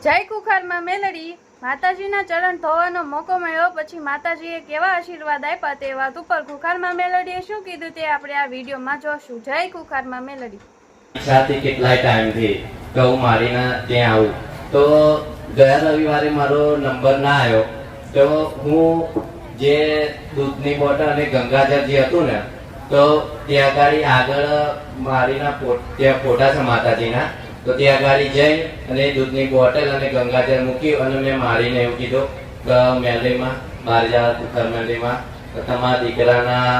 જય કુખારમાં મેલડી માતાજીના ચરણ ધોવાનો મોકો મળ્યો પછી માતાજીએ કેવા આશીર્વાદ આપ્યા તે વાત ઉપર કુખારમાં મેલડીએ શું કીધું તે આપણે આ વિડીયોમાં જોશું. જય કુખારમાં મેલડી. ઈચ્છાથી કેટલાય ટાઈમથી કે હું મારીના ત્યાં આવું તો ગયા રવિવારે મારો નંબર ના આવ્યો તો હું જે દૂધની બોટલ અને ગંગાજળ જે હતું ને તો ત્યાં આગળ મારીના ત્યાં ફોટા છે માતાજીના તો ત્યાં આગળ જઈ અને દૂધની બોટલ અને ગંગાજળ મૂકી અને મેં મારીને એવું કીધું કે મેલડીમાં બહાર જાવ કુખાર મેલડીમાં તો તમારા દીકરાના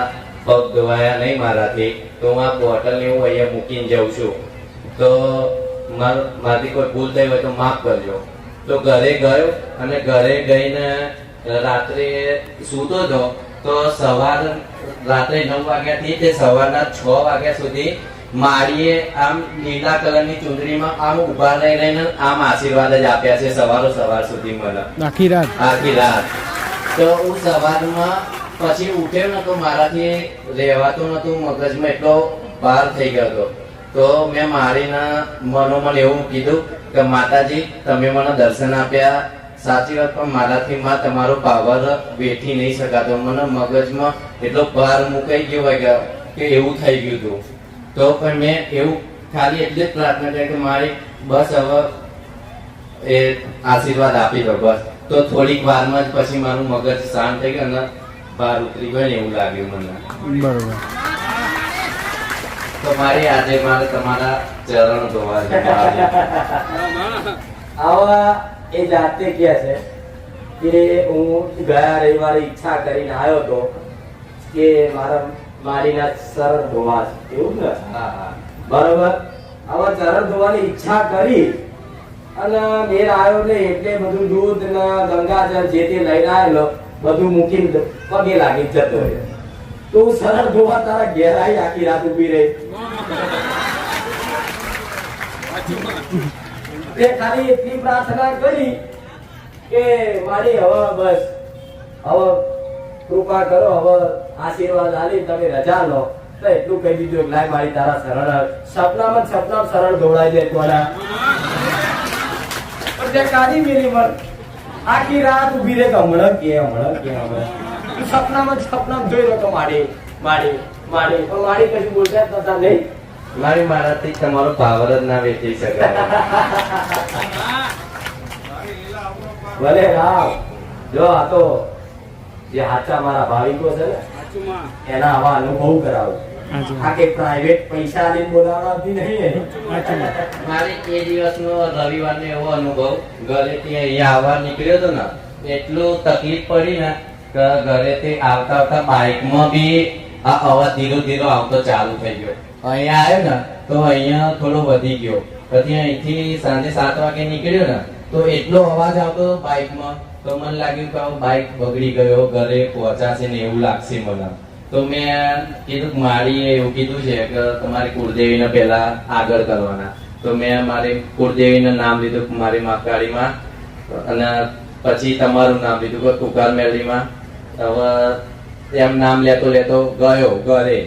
પગ ધોવાયા નહીં મારાથી તો હું આ બોટલ ને હું અહીંયા મૂકીને જાઉં છું તો મારાથી કોઈ ભૂલ થઈ હોય તો માફ કરજો. તો ઘરે ગયો અને ઘરે ગઈને રાત્રે સૂતો હતો તો સવાર રાત્રે 9 વાગ્યાથી તે સવારના 6 વાગ્યા સુધી માળીએ આમ લીલા કલરની ચૂંદડીમાં આમ ઉભા રહીને આમ આશીર્વાદ જ આપ્યા છે સવાર સુધી મને આખી રાત. તો હું સવારમાં પછી ઉઠ્યો ને તો મારાથી રહેવાતું નતું, મગજમાં એટલો ભાર થઈ ગયો હતો. તો મેં મારીના મનોમન એવું કીધું કે માતાજી તમે મને દર્શન આપ્યા સાચી વાત પણ મારાથી માં તમારો પાવર વેઠી નહીં શકાતો. મને મગજમાં એટલો ભાર મુકાઈ ગયો હોય કે એવું થઈ ગયું હતું. તો પણ મેં એવું ખાલી એટલે જ પ્રાર્થના કરી કે મારી બસ હવે એ આશીર્વાદ આપી દો બસ. તો થોડીક વારમાં જ પછી મારું મગજ શાંત થઈ ગયું અને બહાર ઉતરી ગયો ને એવું લાગ્યું મને. બરોબર. તો મારી આજે મારે તમારા ચરણ ધોવા છે. આવા એ જાતે કહે છે કે હું ગયા રવિવારે ઈચ્છા કરીને આવ્યો હતો કે મારીના ચરણ ધોવા છે એવું ને. બરોબર. આવા ચરણ ધોવાની ઈચ્છા કરી અને મેર આવ્યો ને એટલે બધું દૂધ ને ગંગાજળ જે તે લઈને આવેલો બધું મૂકીને પગે લાગી જતો રહ્યો. તો હું શરણ ધોવા તારા ઘેર આવી આખી રાત ઉભી રહી. તે ખાલી એટલી પ્રાર્થના કરી કે મારી હવે બસ હવે કૃપા કરો, હવે આશીર્વાદ આલી તમે રજા લો. તો એટલું કહી દીધું લાય મારી તારા શરણ સપનામાં શરણ ધોળાઈ દે તોડા. પણ તે કાઢી મેલી મન આખી રાત ઉભી રહે કે હમણાં સપનામાં જોઈ લો તો માડી પણ માડી કશું બોલતા જ નતા નહીં. મારાથી તમારો પાવર જ ના વેચી શકાય. ભલે રામ જો આ તો જે હાચા મારા ભાવિકો છે ને એના આવા અનુભવ કરાવું. આ કે પ્રાઇવેટ પૈસા લઈને બોલાવવાથી નહીં. મારે એ દિવસનો રવિવારનો એવો અનુભવ ઘરેથી અહીંયા આવવા નીકળ્યો હતો ને એટલું તકલીફ પડી ને કે ઘરેથી આવતા બાઇકમાં બી આ અવાજ ધીરો આવતો ચાલુ થઈ ગયો. અહીંયા આવ્યો ને તો અહીંયા થોડો વધી ગયો. પછી અહીંથી સાંજે 7 વાગે નીકળ્યો ને તો એટલો અવાજ આવતો બાઇકમાં તો મને લાગ્યું કે બાઇક બગડી ગયો, ઘરે પહોંચાશે ને એવું લાગશે મને. તો મેં કીધું માળીએ એવું કીધું છે કે તમારી કુળદેવીને પહેલા આગળ કરવાના. તો મેં મારી કુળદેવીનું નામ લીધું મારી મહાકાળીમાં અને પછી તમારું નામ લીધું કે કુખાર મેલડીમાં. હવે એમ નામ લેતો ગયો ઘરે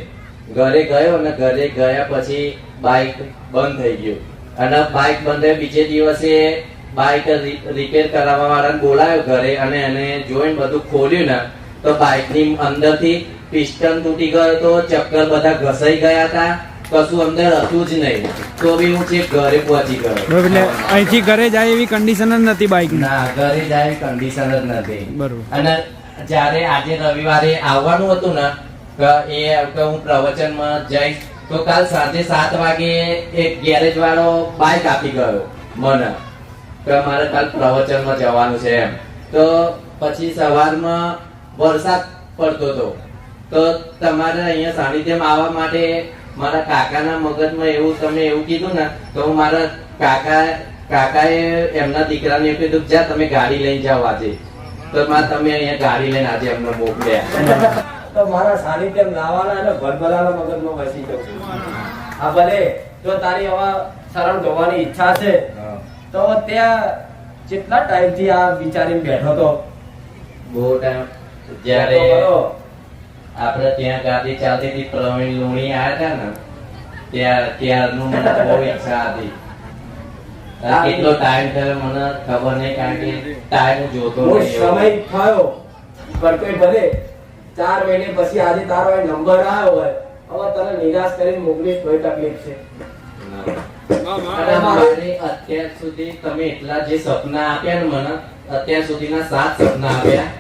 ગયો અને ઘરે ગયા પછી બાઇક બંધ થઈ ગયું અને બાઇક બંધ થયું. બીજે દિવસે બાઇક રિપેર કરાવવા વાળાને બોલાયો ઘરે અને એને જોઈને બધું ખોલ્યું ને તો બાઇકની અંદરથી પિસ્ટન તૂટી ગયો તો ચક્કર બધા ઘસાઈ ગયા હતા, કશું અંદર હતું જ નહીં. તો બી હું છેક ઘરે પહોંચી ગયો. એટલે અહીંથી ઘરે જાય એવી કન્ડિશન જ નથી બાઇક ના, ઘરે જાય એવી કન્ડિશન જ નથી. બરોબર. અને જ્યારે આજે રવિવારે આવવાનું હતું ને કે હું પ્રવચનમાં જઈશ તો કાલ સાંજે 7 વાગે એક ગેરેજ વાળો બાઇક આપી ગયો મને કે મારે કાલ પ્રવચનમાં જવાનું છે એમ. તો પછી સવારમાં વરસાદ પડતો હતો તો તમારે અહીંયા સાનિધ્યમાં આવવા માટે મારા કાકાના મગજમાં તમે એવું કીધું ને તો હું મારા કાકાએ એમના દીકરાને એવું કીધું જા તમે ગાડી લઈને જાઓ આજે. તો તમે અહીંયા ગાડી લઈને આજે અમને મોકલ્યા. તો મારા સાનિધ્યમ લાવવાના અને ભલભલાના મગજમાં વસી જવું. હા ભલે જો તારી હવે શરણ ધોવાની ઈચ્છા છે તો ત્યાં કેટલા ટાઈમથી આ વિચારીને બેઠો તો? બહુ ટાઈમ. જ્યારે આપણે ત્યાં ગાડી ચાલતી હતી પ્રવીણ લુણી આવ્યા હતા ને ત્યારનું મને બહુ ઈચ્છા હતી. કેટલો ટાઈમ થયો મને ખબર નહીં, કારણ કે ટાઈમ જોતો હું નહીં. સમય થયો પણ કોઈ ભલે 4 મહિને પછી આજે તારો નંબર આવ્યો હોય, હવે તને નિરાશ કરીને મોકલીશ કોઈ તકલીફ છે? અને મારે અત્યાર સુધી તમે એટલા જે સપના આપ્યા ને મને, અત્યાર સુધીના 7 સપના આપ્યા.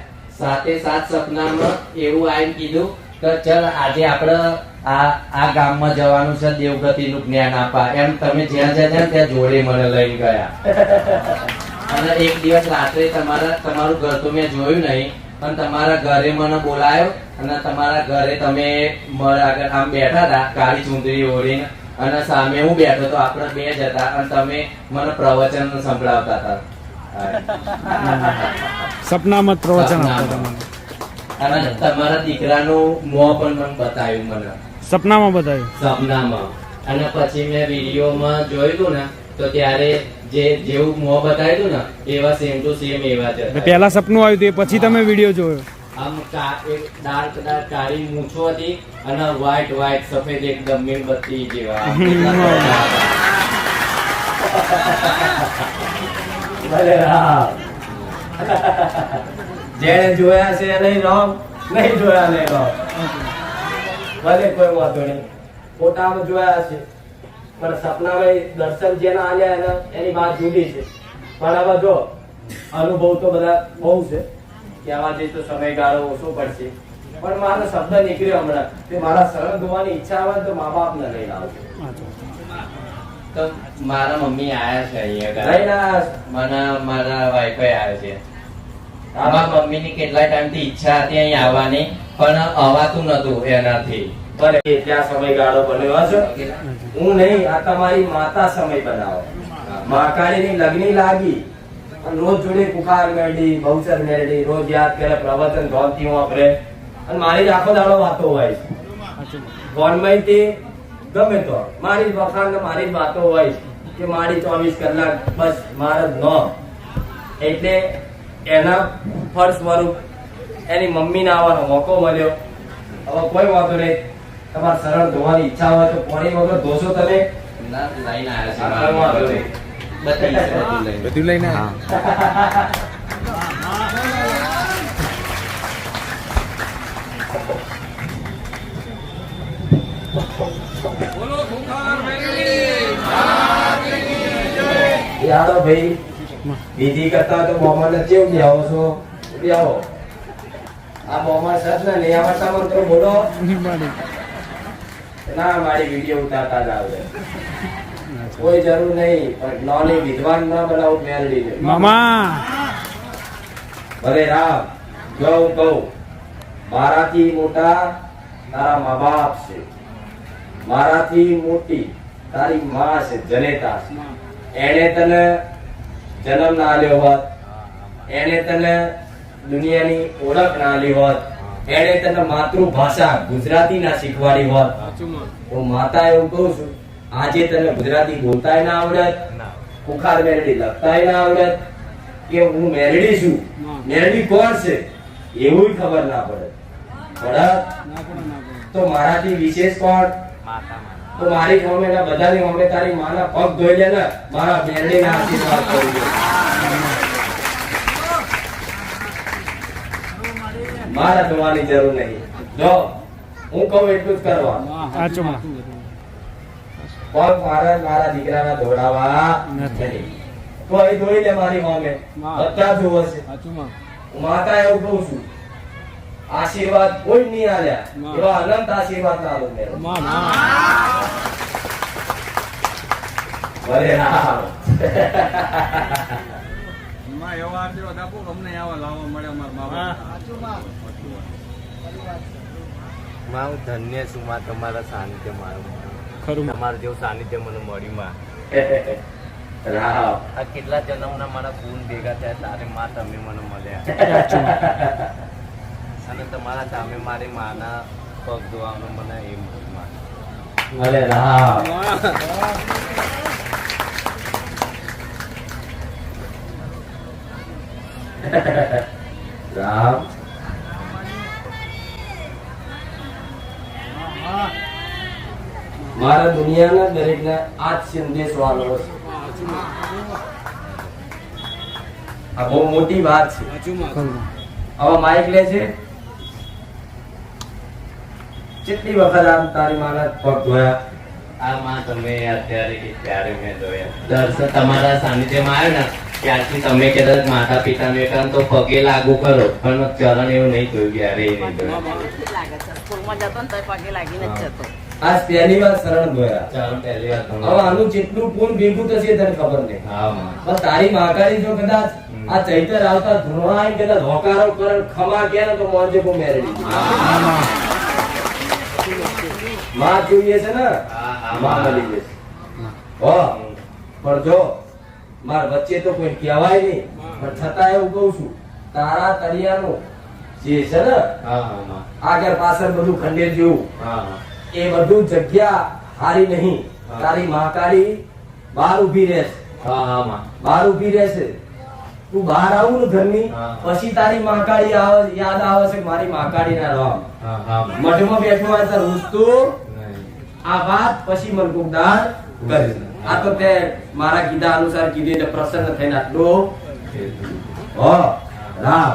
7 સપનામાં એવું આઈને કીધું કે ચલ આજે આપણે આ ગામમાં જવાનું છે, દેવગતિનું જ્ઞાન આપવા. એમ તમે જ્યાં જ્યાં ત્યાં જોડે મને લઈને ગયા. અને એક દિવસ રાત્રે તમારું ઘર તો મેં જોયું નહીં, પણ તમારા ઘરે મને બોલાયો અને તમારા ઘરે તમે મારા આગળ આમ બેઠા હતા કાળી ચુંદડી ઓઢીને, અને સામે હું બેઠો તો આપણે 2 જ હતા, અને તમે મને પ્રવચન સંભળાવતા હતા. સપનામાં જ પ્રવચન આપતા સપનામાં. હતા. અને તમારા દીકરાનું મોં પણ મને બતાવ્યું મને સપનામાં બતાવ્યું. સપનામાં. અને પછી મેં વિડીયોમાં જોયું હતું ને, તો ત્યારે જેવું મોં બતાવ્યું ને એવા સેમ ટુ સેમ એવા જ હતા. પહેલા સપનું આવ્યું હતું, એ પછી તમે વિડીયો જોયો. આમ એક ડાર્ક કાળી મૂછો હતી અને વ્હાઈટ સફેદ એકદમ મીણબત્તી જેવા. ભલે રામ. જેને જોયા છે નહીં રામ, નહીં જોયા નહીં રામ. ભલે કોઈ વાંધો નહીં, ફોટામાં જોયા છે પણ સપનામાં દર્શન જેના આલ્યા એની વાત જુદી છે. પણ હવે જો અનુભવ તો બધા બહુ છે, કહેવા જઈએ તો સમયગાળો ઓછો પડશે, પણ મારો શબ્દ નીકળ્યો હમણાં કે મારા શરણ ધોવાની ઈચ્છા હોય તો મા બાપ ને લઈને આવજો. તો મારા મમ્મી આયા છે અહીંયા લઈને આગળ. આવ્યા મને મારા વાઈફે આવ્યા છે. મારા મમ્મીની કેટલા ટાઈમથી ઈચ્છા હતી અહીં આવવાની, પણ અવાતું નતું એનાથી. ભલે ત્યાં સમયગાળો બન્યો હશે, હું નહીં, આ તમારી માતા સમય બનાવો. મહાકાળીની લગ્ની લાગી અને રોજ જોડે કુખાર મેળડી, બહુચર મેળડી, રોજ યાદ કરે, પ્રવચન ધોનથી વાપરે, અને મારી જ આખો દાડો વાતો હોય છે. ફોનમાં તે ગમે તો મારી જ વખાણ ને મારી જ વાતો હોય કે મારી 24 કલાક બસ મારે જ ન. એટલે એના ફળ સ્વરૂપ એની મમ્મીને આવવાનો મોકો મળ્યો. હવે કોઈ વાંધો નહીં, તમારે સરળ ધોવાની ઈચ્છા હોય તો પાણી વગર ધોશો તમે? ના, લઈને આવ્યા છે હા, મારા કોઈ વાંધો મમ્મી. નહીં. બધી છે, બધું લઈને. બધું લઈને હા. યારો ભાઈ વિધિ કરતા તો મોહમ્મદ ને કેવું બેહો છો? બેહો. આ મોહમ્મદ સર ને નહીં આવડતા મંત્રો બોલો. ના, મારી વિડીયો ઉતારતા જ આવડે. કોઈ જરૂર નહીં, પણ નોની વિદ્વાન ના બનાવું મેળવી દે. મામા ભલે રામ, જો હું કહું, મારાથી મોટા તારા મા બાપ છે, મારાથી મોટી તારી માં છે, જનેતા છે. એને તને જન્મ ના આલ્યો હોત, એને તને દુનિયાની ઓળખ ના આલી હોત, એને તને માતૃભાષા ગુજરાતી ના શીખવાડી હોત, હું માતા એવું કહું છું, આજે તને ગુજરાતી બોલતાય ના આવડત, કુખાર મેરડી લખતાય ના આવડત, કે હું મેરડી છું, મેરડી કોણ છે એવું ખબર ના પડે. બરાબર? તો મારાથી વિશેષ કોણ? તો મારી મમ્મી ના બધાની મમ્મી તારી માના પગ ધોઈ લે ને, મારા મેરડી ના આશીર્વાદ કરી દે. મારા ધોવાની જરૂર નહીં. જો હું કહું એટલું જ કરવાનું. સાચું માં. પગ મારા દીકરાના ધોડાવા નથી. તો અહીં ધોઈ લે મારી મમ્મી, બધા જોવે છે. હું માતા એવું કહું છું, આશીર્વાદ કોઈ નહીં આલ્યા, એવા અનંત આશીર્વાદ ના આલો મેરો. ભલે રામ. હું ધન્ય છું માં, તમારા સાનિધ્ય મારું. ખરું માં. તમારું જેવું સાનિધ્ય મને મળ્યું માં. રામ. આ કેટલા જન્મના મારા ગુણ ભેગા થયા તારે માં તમે મને મળ્યા. સાચું માં. અને તમારા સામે મારી માના પગ ધોવાનું મને એ માં. ભલે રામ. રામ. મારા દુનિયાના દરેકને આ જ સંદેશ વાળો છે. આ બહુ મોટી વાત છે. ખરું હવે માઇક લે છે. કેટલી વખત આમ તારી માના પગ ધોયા? આ માં તમે અત્યારે કે ત્યારે મેં જોયા દર્શન તમારા સાનિધ્યમાં આવ્યો ને ત્યારથી તમે કદાચ માતા પિતાને એકમ તો પગે લાગુ કરો પણ ચરણ એવું નહીં જોયું ક્યારેય નહીં જોયું આજ પહેલી વાર શરણ ધોયા. ચરણ પહેલી વાર હવે તમારા આનું જેટલું પૂન ભેગું થશે તને ખબર નહીં. હા માં પણ તારી માકાળી જો કદાચ આ ચૈતર આવતા ધૂણવાય કદાચ હોકારો કરે ખમા કે ને તો મોંજે કો મેરડી માં જોઈએ છે ને માં મળી જશે. હો પણ જો માર વચ્ચે તો કોઈ કહેવાય નહીં પણ છતાં એવું કહું છું તારા તળિયાનું જે છે ને હા હા માં આગળ પાછળ બધું ખંડેર જેવું હા હા એ બધું જગ્યા હારી નહીં. તારી મહાકાળી બહાર ઉભી રહેશે. હા હા માં બહાર ઉભી રહેશે. તું બહાર આવું ને ઘરની હા. પછી તારી મહાકાળી આવે યાદ આવે છે કે મારી મહાકાળી ના રામ હા હા માં મઠમાં બેઠો હોય તો રૂસતું નહીં. આ વાત પછી મન ગુગદાર કરીશ. આ તો તે મારા કીધા અનુસાર કીધી એટલે પ્રસન્ન થઈને આટલું હો રામ